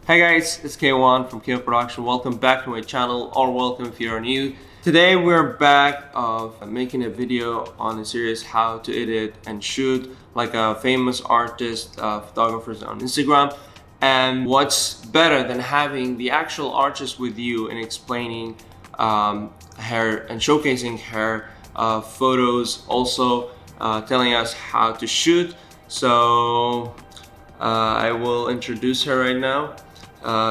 Hey guys, it's Kaiwan from Kaiwan Production. Welcome back to my channel, or welcome if you're new. Today we're back of making a video on a series how to edit and shoot like a famous artist, photographers on Instagram. And what's better than having the actual artist with you and explaining her and showcasing her photos, also telling us how to shoot. So I will introduce her right now.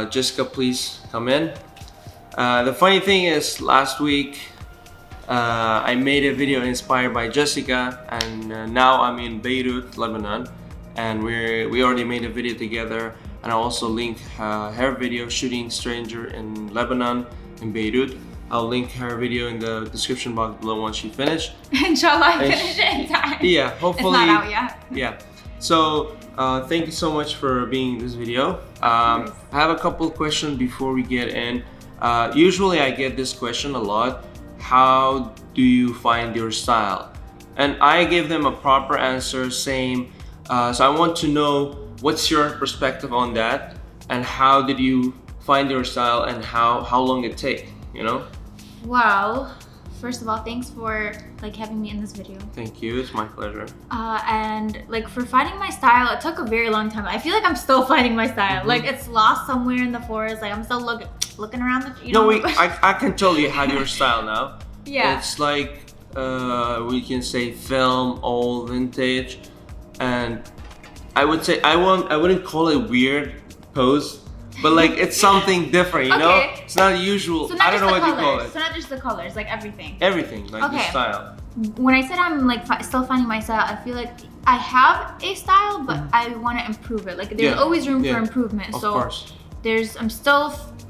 Jessica, please come in. The funny thing is, last week I made a video inspired by Jessica, and now I'm in Beirut, Lebanon, and we already made a video together. And I also link her video, Shooting Stranger in Lebanon, in Beirut. I'll link her video in the description box below once she finished. Inshallah, I finish it in time. Yeah, hopefully. It's not out yet. Yeah. So thank you so much for being in this video. I have a couple questions before we get in. Usually I get this question a lot. How do you find your style? And I give them a proper answer, same. So I want to know what's your perspective on that, and how did you find your style, and how long it take, you know? Well, first of all, thanks for having me in this video. Thank you, it's my pleasure. And for finding my style, it took a very long time. I feel like I'm still finding my style. Mm-hmm. It's lost somewhere in the forest. I'm still looking around the, you know. No, I can tell you have your style now. Yeah. It's like we can say film, old, vintage, and I would say I wouldn't call it weird pose, but it's something different, you know? It's not usual. So not I don't know what colors. you call it. So not just the colors, everything. Everything, the style. When I said I'm still finding my style, I feel like I have a style, but I want to improve it. There's always room for improvement. Of course. I'm still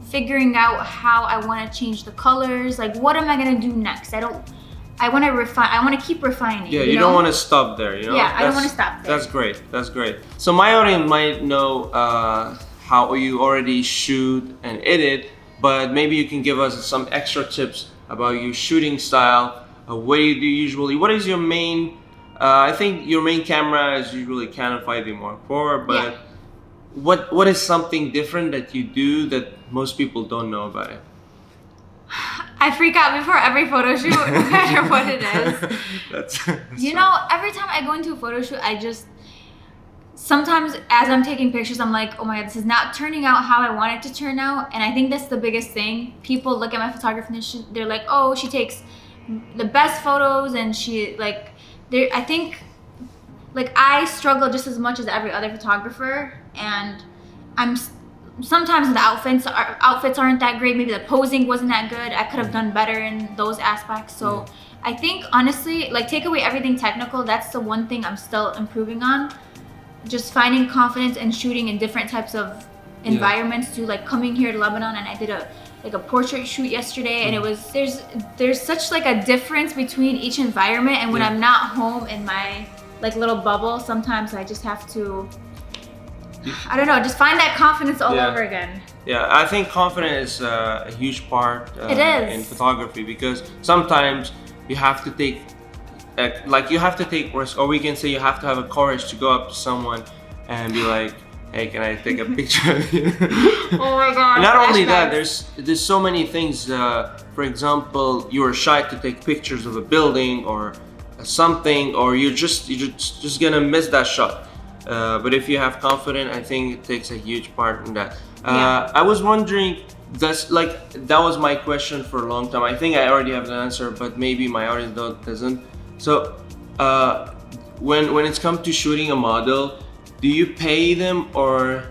figuring out how I want to change the colors. What am I gonna do next? I want to refine. I want to keep refining. Yeah, you don't want to stop there, you know? Yeah, I don't want to stop there. That's great. That's great. So my audience might know how you already shoot and edit, but maybe you can give us some extra tips about your shooting style. What do you do usually? What is your main? I think your main camera is usually Canon 5D Mark IV, but yeah. What is something different that you do that most people don't know about it? I freak out before every photo shoot, no matter what it is. That's every time I go into a photo shoot, sometimes as I'm taking pictures, I'm like, oh my God, this is not turning out how I want it to turn out. And I think that's the biggest thing. People look at my photography and they're like, oh, she takes the best photos, and I think I struggle just as much as every other photographer, and sometimes the outfits aren't that great. Maybe the posing wasn't that good. I could have done better in those aspects. So I think honestly, take away everything technical, that's the one thing I'm still improving on. Just finding confidence and shooting in different types of environments too. Coming here to Lebanon, and I did a portrait shoot yesterday, and it was there's such a difference between each environment. And when I'm not home in my little bubble, sometimes I just have to, I don't know, just find that confidence all over again. Yeah, I think confidence is a huge part in photography, because sometimes you have to take risk, or we can say you have to have a courage to go up to someone and be like, hey, can I take a picture of you? Oh my God. Not only that, there's so many things. For example, you are shy to take pictures of a building or something, or you're just gonna miss that shot. But if you have confidence, I think it takes a huge part in that. I was wondering, that was my question for a long time. I think I already have the answer, but maybe my audience doesn't. So when it's come to shooting a model, do you pay them or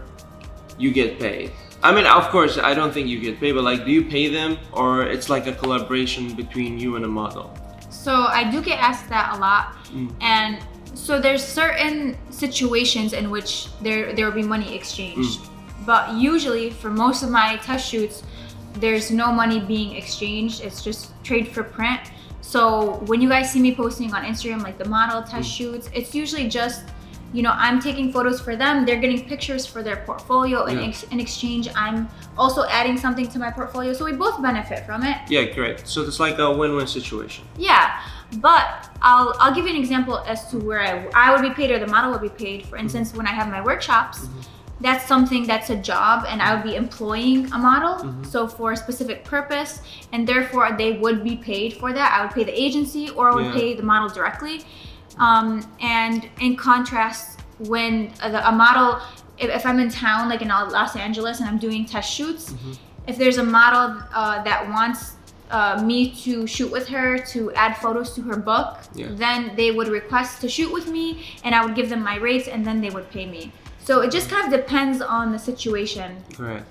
you get paid? I mean, of course, I don't think you get paid, but do you pay them, or it's a collaboration between you and a model? So I do get asked that a lot, and so there's certain situations in which there will be money exchanged, but usually for most of my test shoots, there's no money being exchanged. It's just trade for print. So when you guys see me posting on Instagram the model test shoots, it's usually just, I'm taking photos for them, they're getting pictures for their portfolio, and in exchange I'm also adding something to my portfolio, so we both benefit from it. Yeah, great. So it's a win-win situation. Yeah, but I'll give you an example as to where I would be paid, or the model would be paid. For instance, when I have my workshops, that's something that's a job, and I would be employing a model, so for a specific purpose, and therefore they would be paid for that. I would pay the agency, or I would pay the model directly. And in contrast, when a model, if I'm in town, like in Los Angeles, and I'm doing test shoots, if there's a model that wants me to shoot with her to add photos to her book, then they would request to shoot with me, and I would give them my rates, and then they would pay me. So it just kind of depends on the situation. Right.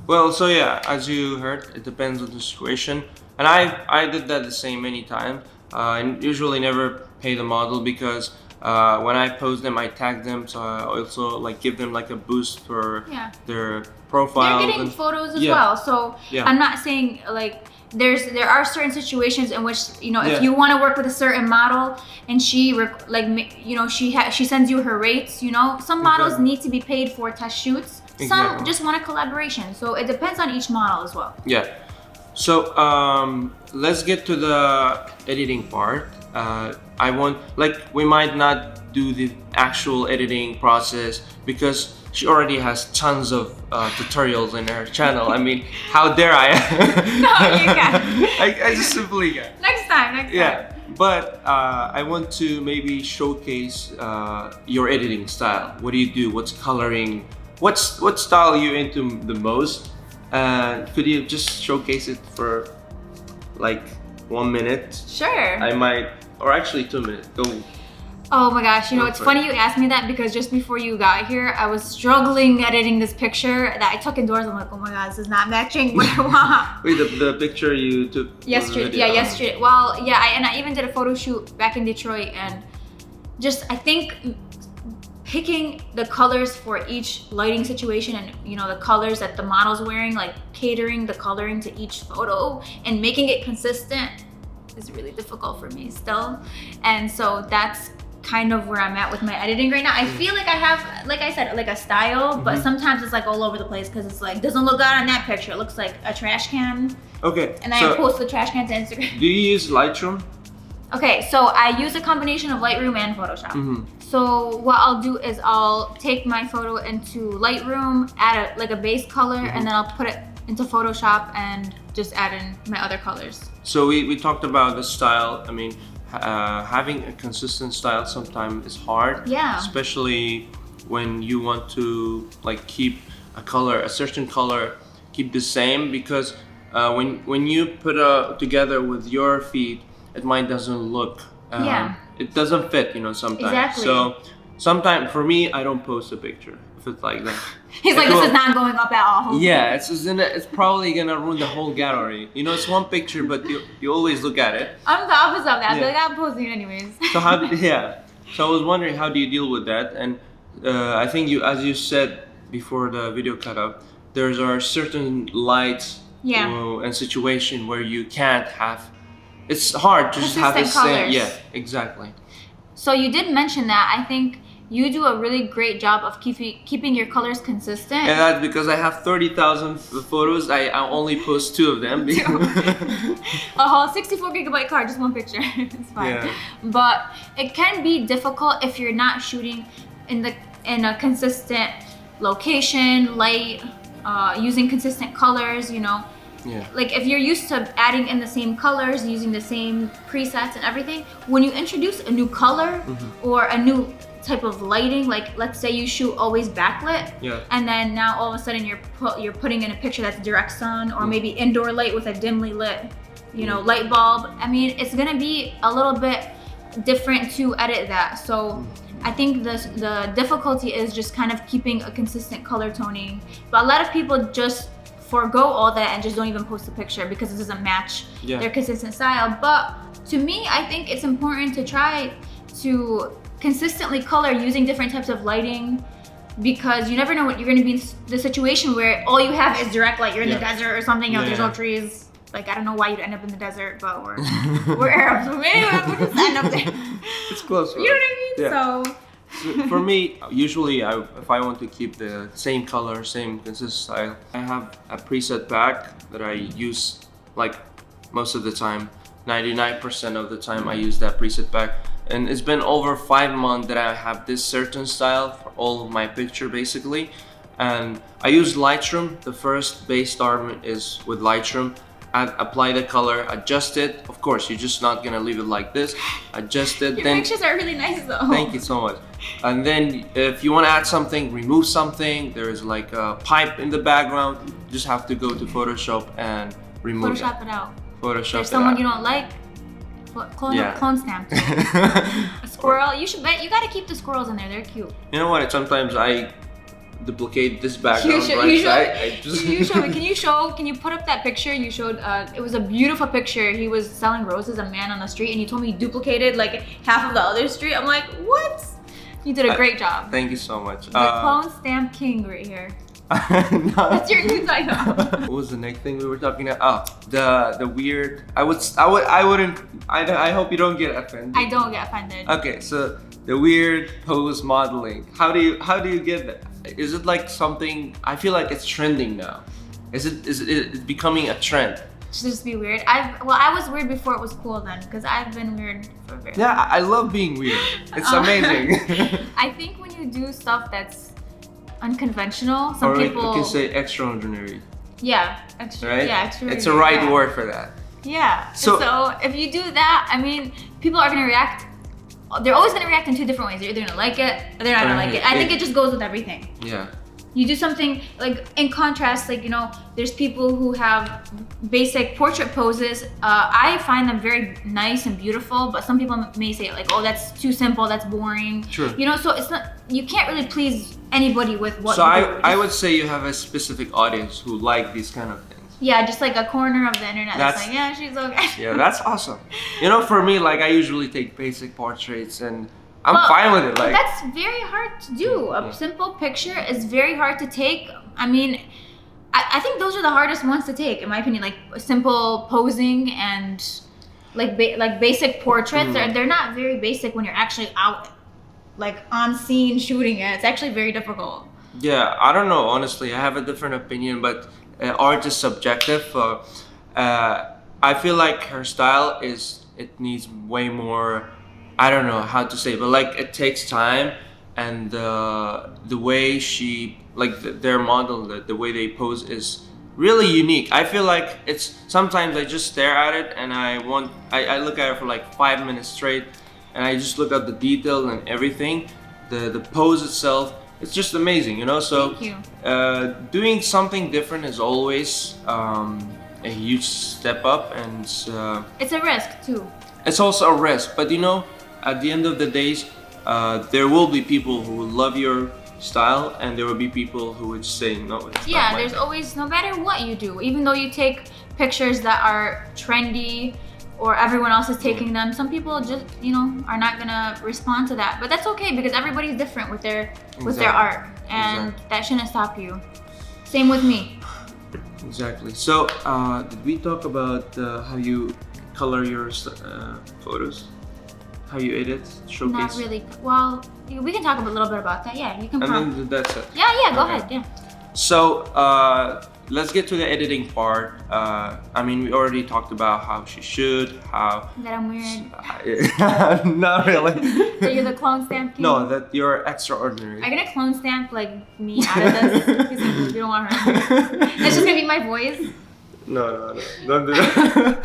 Well, so yeah, as you heard, it depends on the situation, and I did that the same many times. I usually never pay the model because when I post them, I tag them, so I also like give them like a boost for their profile. They're getting photos as well, so I'm not saying like there are certain situations in which, you know, if you want to work with a certain model and she like, you know, she sends you her rates, you know, some models need to be paid for test shoots, some just want a collaboration, so it depends on each model as well. So let's get to the editing part. I want, like, we might not do the actual editing process because she already has tons of tutorials in her channel. I mean, how dare I? No, you can. I just simply can. Next time. But I want to maybe showcase your editing style. What do you do? What's coloring? What style are you into the most? Could you just showcase it for like 1 minute? Sure. I might, or actually 2 minutes. Go. Oh my gosh, you know, it's funny you asked me that because just before you got here, I was struggling editing this picture that I took indoors. I'm like, oh my god, this is not matching what I want. Wait, the picture you took yesterday? Yeah, yesterday. Well, yeah, and I even did a photo shoot back in Detroit, and just, I think picking the colors for each lighting situation, and you know, the colors that the model's wearing, like catering the coloring to each photo and making it consistent is really difficult for me still. And so that's kind of where I'm at with my editing right now. I feel like I have, like I said, like a style, but sometimes it's like all over the place because it's like, doesn't look good on that picture. It looks like a trash can. Okay. And I post the trash can to Instagram. Do you use Lightroom? Okay, so I use a combination of Lightroom and Photoshop. So what I'll do is I'll take my photo into Lightroom, add like a base color, and then I'll put it into Photoshop and just add in my other colors. So we talked about the style. I mean, having a consistent style sometimes is hard. Especially when you want to like keep a color, a certain color, keep the same, because when you put together with your feed, it might doesn't look. It doesn't fit, you know, sometimes. So sometimes for me, I don't post a picture if it's like that. He's like, this is not going up at all. Yeah, it's probably gonna ruin the whole gallery. You know, it's one picture, but you always look at it. I'm the opposite of that. I feel like I'm posting it anyways. So so I was wondering, how do you deal with that? And I think you, as you said before the video cut up, there are certain lights and situation where you can't have. It's hard to just have the same. Yeah, exactly. So you did mention that. I think you do a really great job of keeping your colors consistent. And that's because I have 30,000 photos. I only post 2 of them. A whole 64 gigabyte card, just one picture. It's fine. But it can be difficult if you're not shooting in a consistent location, light, using consistent colors, you know. Like if you're used to adding in the same colors, using the same presets and everything, when you introduce a new color or a new type of lighting, like let's say you shoot always backlit, and then now all of a sudden you're putting in a picture that's direct sun, or maybe indoor light with a dimly lit, you know, light bulb. I mean, it's gonna be a little bit different to edit that. So I think the difficulty is just kind of keeping a consistent color toning. But a lot of people just forego all that and just don't even post a picture because it doesn't match their consistent style. But to me, I think it's important to try to consistently color using different types of lighting, because you never know what you're going to be in the situation where all you have is direct light. You're in the desert or something, you know, there's no trees. Like, I don't know why you'd end up in the desert, but we're Arabs, so maybe we'll just end up there. It's close. You know what I mean? So for me, usually if I want to keep the same color, same consistent style, I have a preset pack that I use like most of the time. 99% of the time I use that preset pack. And it's been over 5 months that I have this certain style for all of my picture basically. and I use Lightroom. The first base start is with Lightroom. I apply the color, adjust it. Of course, you're just not gonna leave it like this. Adjust it. Your then pictures are really nice though. Thank you so much. And then if you want to add something, remove something. There is like a pipe in the background. You just have to go to Photoshop and remove Photoshop it out. Photoshop There's it someone out. you don't like. Yeah. Clone stamp. A squirrel. You gotta keep the squirrels in there. They're cute. You know what? Sometimes I duplicate this background. Can you put up that picture you showed? It was a beautiful picture. He was selling roses, a man on the street, and you told me you duplicated like half of the other street. I'm like, what? You did a great job. Thank you so much. The clone stamp king right here. No. That's your new title. What was the next thing we were talking about? Oh, the weird. I wouldn't. I hope you don't get offended. I don't get offended. Okay, so the weird pose modeling. How do you get that? Is it like something? I feel like it's trending now. Is it becoming a trend? Should just be weird. I was weird before it was cool then, because I've been weird for a very long time. Yeah, I love being weird. It's amazing. I think when you do stuff that's unconventional, Or people you can say extraordinary. Yeah, Right? Yeah, extraordinary. It's a right word for that. Yeah. So if you do that, I mean, people are gonna react. They're always gonna react in two different ways. They're either gonna like it or they're not gonna like it. I think it just goes with everything. Yeah. You do something like in contrast, like, you know, there's people who have basic portrait poses. I find them very nice and beautiful, but some people may say like, oh, that's too simple, that's boring. True. You know, so it's not, you can't really please anybody with what so you do. I would say you have a specific audience who like these kind of things. Yeah, just like a corner of the internet that's like, yeah, she's okay. Yeah, that's awesome. You know, for me, like I usually take basic portraits and I'm fine with it. Like, but that's very hard to do. A simple picture is very hard to take. I mean, I think those are the hardest ones to take, in my opinion. Like simple posing and like basic portraits. They're not very basic when you're actually out, like on scene shooting it. It's actually very difficult. Yeah, I don't know. Honestly, I have a different opinion, but art is subjective. I feel like her style it needs way more. I don't know how to say, but like it takes time, and the way she their model, the way they pose is really unique. I feel like it's sometimes I just stare at it and I look at it for like 5 minutes straight, and I just look at the detail and everything. The pose itself, it's just amazing, you know. So thank you. Doing something different is always a huge step up, and it's a risk too. It's also a risk, but you know, at the end of the days, there will be people who will love your style, and there will be people who would say no. It's not there's always, no matter what you do, even though you take pictures that are trendy or everyone else is taking them, some people just, you know, are not gonna respond to that. But that's okay, because everybody's different with their art, and that shouldn't stop you. Same with me. Exactly. So, did we talk about how you color your photos? How you edit, showcase? Not really. Well, we can talk a little bit about that. Yeah, you can. And then that's it. Yeah, go ahead. Yeah. So let's get to the editing part. I mean, we already talked about how she should, how. That I'm weird. Not really. So you're the clone stamp king? No, that you're extraordinary. Are you gonna clone stamp like me out of this? Because you don't want her. That's just gonna be my voice. No, don't do that.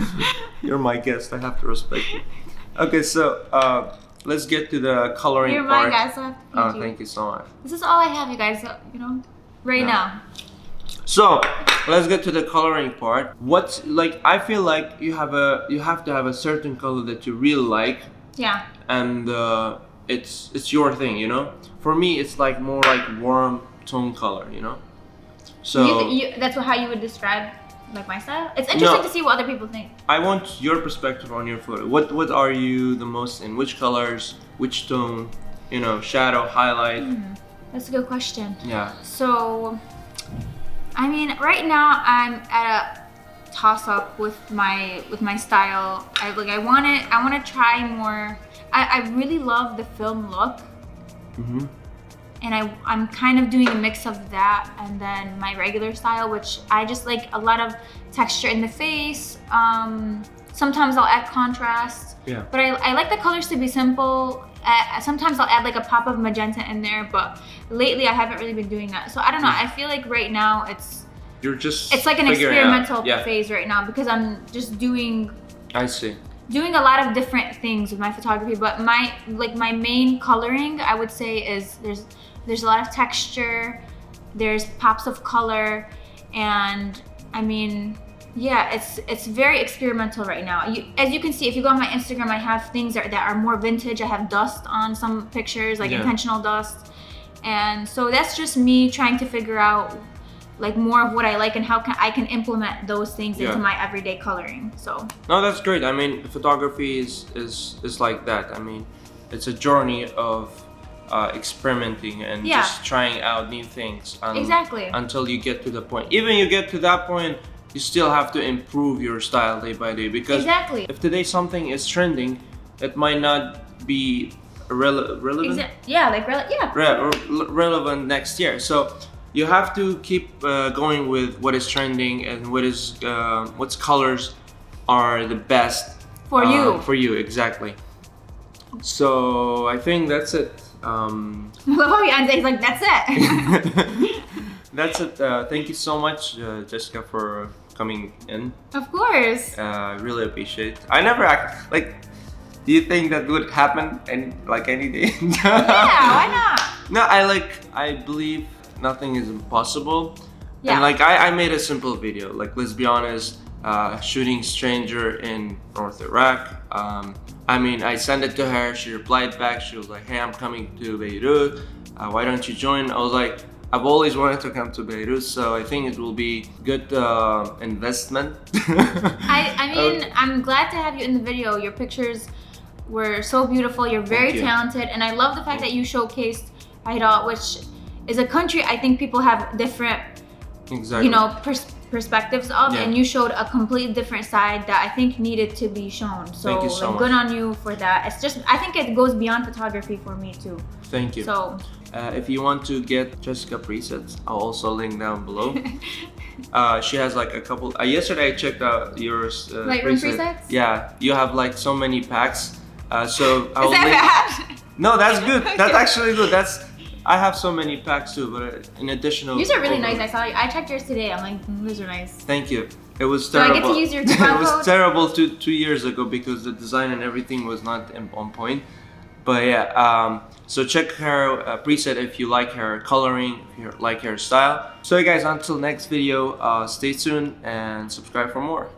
You're my guest. I have to respect you. Okay, so let's get to the coloring You're part. my guy, so I have to feed you. Thank you so much. This is all I have, you guys. So, you know, right now. So let's get to the coloring part. I feel like you have to have a certain color that you really like. Yeah. And it's your thing, you know. For me, it's like more like warm tone color, you know. So that's how you would describe like my style? It's interesting to see what other people think. I want your perspective on your photo. What are you the most in? Which colors? Which tone? You know, shadow, highlight. That's a good question. Yeah. So, I mean, right now I'm at a toss up with my style. I want to try more. I really love the film look. And I'm kind of doing a mix of that and then my regular style, which I just like a lot of texture in the face. Sometimes I'll add contrast. Yeah. But I like the colors to be simple Sometimes I'll add like a pop of magenta in there, but lately I haven't really been doing that. So I don't know. I feel like right now it's like an experimental phase right now because I'm just doing a lot of different things with my photography. But my main coloring, I would say, is there's a lot of texture, there's pops of color, and I mean, yeah, it's very experimental right now. As you can see, if you go on my Instagram, I have things that are more vintage. I have dust on some pictures, like intentional dust. And so that's just me trying to figure out like more of what I like and how I can implement those things into my everyday coloring. So no, that's great. I mean, photography is like that. I mean, it's a journey of experimenting and just trying out new things until you get to the point. Even you get to that point, you still have to improve your style day by day, because if today something is trending, it might not be relevant. Relevant next year. So you have to keep going with what is trending and what's colors are the best for you. For you, exactly. So I think that's it. I love how you answer. He's like, that's it. That's it. Thank you so much, Jessica, for coming in. Of course. Really appreciate it. I never act like. Do you think that would happen any day? Yeah, why not? No, I believe nothing is impossible. Yeah. And I made a simple video. Like, let's be honest, shooting stranger in North Iraq. I mean, I sent it to her. She replied back. She was like, "Hey, I'm coming to Beirut. Why don't you join?" I was like, I've always wanted to come to Beirut, so I think it will be good investment. I mean, I'm glad to have you in the video. Your pictures were so beautiful. You're very talented, and I love the fact that you showcased Iraq, which is a country I think people have different, perspectives of, and you showed a completely different side that I think needed to be shown. So, thank you so much. Good on you for that. It's just, I think it goes beyond photography for me too. Thank you. So if you want to get Jessica presets, I'll also link down below. She has like a couple. Yesterday I checked out yours. Lightroom presets? Yeah, you have like so many packs. So I'll link. Bad? No, that's good. That's actually good. I have so many packs too, but in addition, these are really nice. I saw you. I checked yours today. I'm like, these are nice. Thank you. It was terrible. Do I get to use your coupon code? It was terrible 2 years ago because the design and everything was not on point. But yeah, so check her preset if you like her coloring, if you like her style. So guys, until next video, stay tuned and subscribe for more.